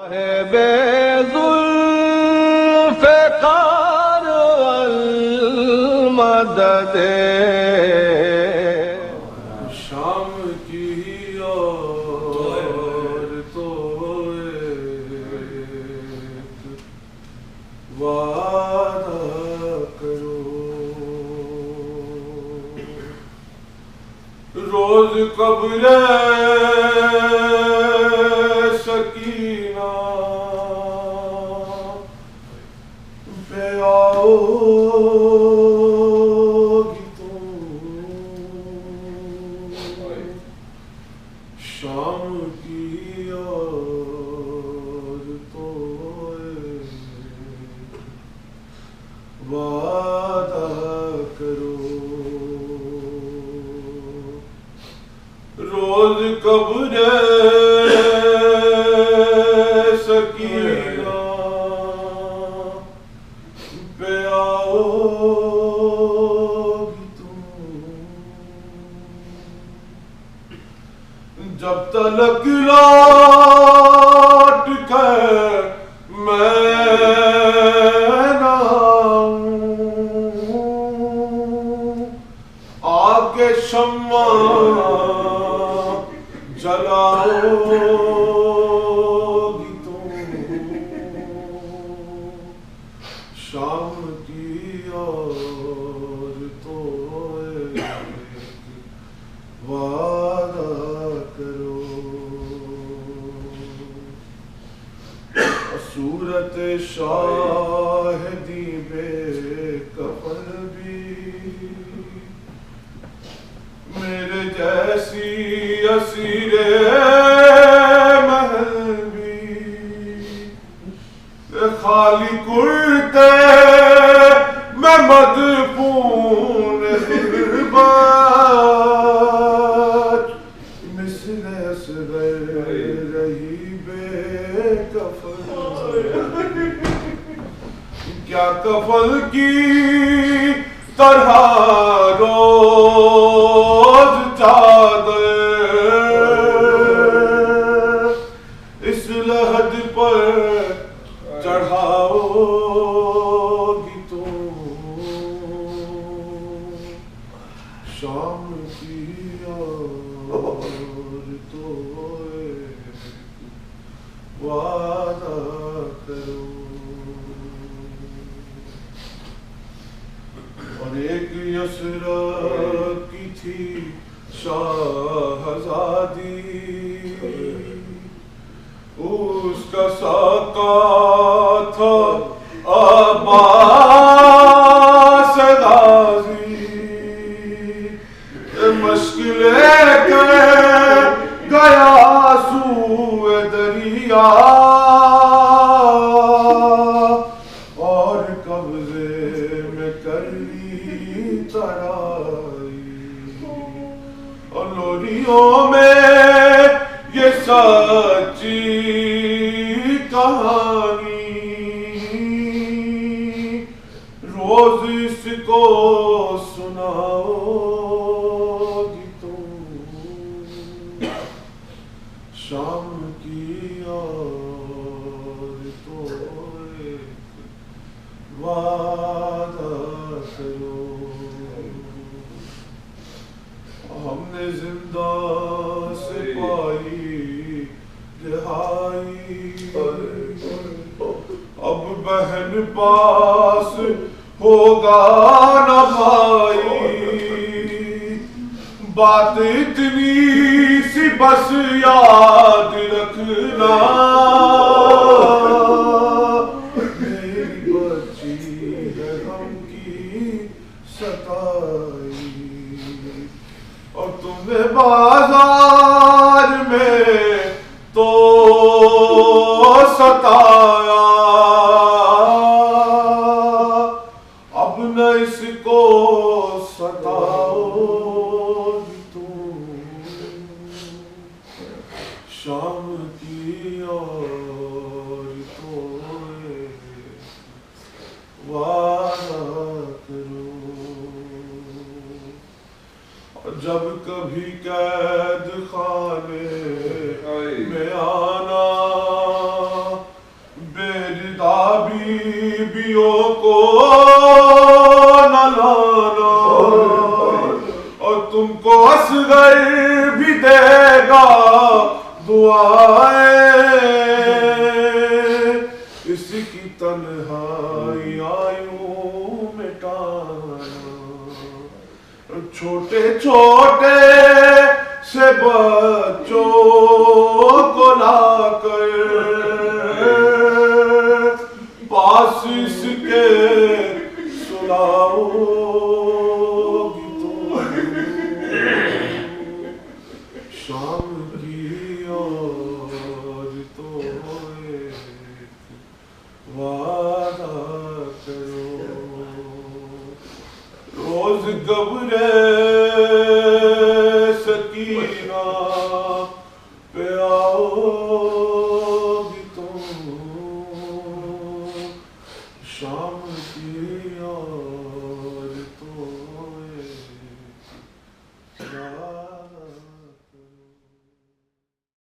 بے ذوالفقار والمدد شام کی اور تو ایک وعدہ کرو، روز قبر سکینہ پہ آؤ گی تم، شام کی اور تو ایک وعدہ کرو، روز قبر سکینہ پہ آؤ گی تم، جب تلک لوٹ کر میں نہ آؤں، آگے شمع جلاؤ گی تم، شام کی اور تو ایک وعدہ کرو، صورت شاہدی بے کفن بھی میرے جیسی اسیر محل بھی، خالی کرتے میں مدفون غربت، مثل اصغر رہی بے کفن، کیا کفن کی طرح روز چادر اس لحد پر چڑھاؤ گی تم، شام کی اور تو ایک وعدہ کرو، اور ایک یسرا کی تھی شاہزادی، اس کا ساقہ تھا عباس غازی، مشکل لے کر گیا سوئے دریا، اور قبضے میں کر لی ترائی، اور لوریوں میں یہ سچی کہانی، روز اس کو سناؤ گی تم، شام کی اور تو ایک وعدہ کرو، ہم نے زندہ سے پائی رہائی، اب بہن پاس ہوگا نہ بھائی، بات اتنی سی بس یاد رکھنا، میری بچی ہے غم کی ستائی، اور تمہیں بازار میں تو ستایا، اب نہ اس کو ستاؤ گی تم، شام کی اور تو ایک وعدہ کرو، جب کبھی قید خانے میں آنا چھوٹے سے بچوں کو لا کر پاس اس کے سلاؤ گی تو شام کی اور تو ایک وعدہ کرو روز قبر سکینہ پہ آؤ گی تم شام کی اور تو ایک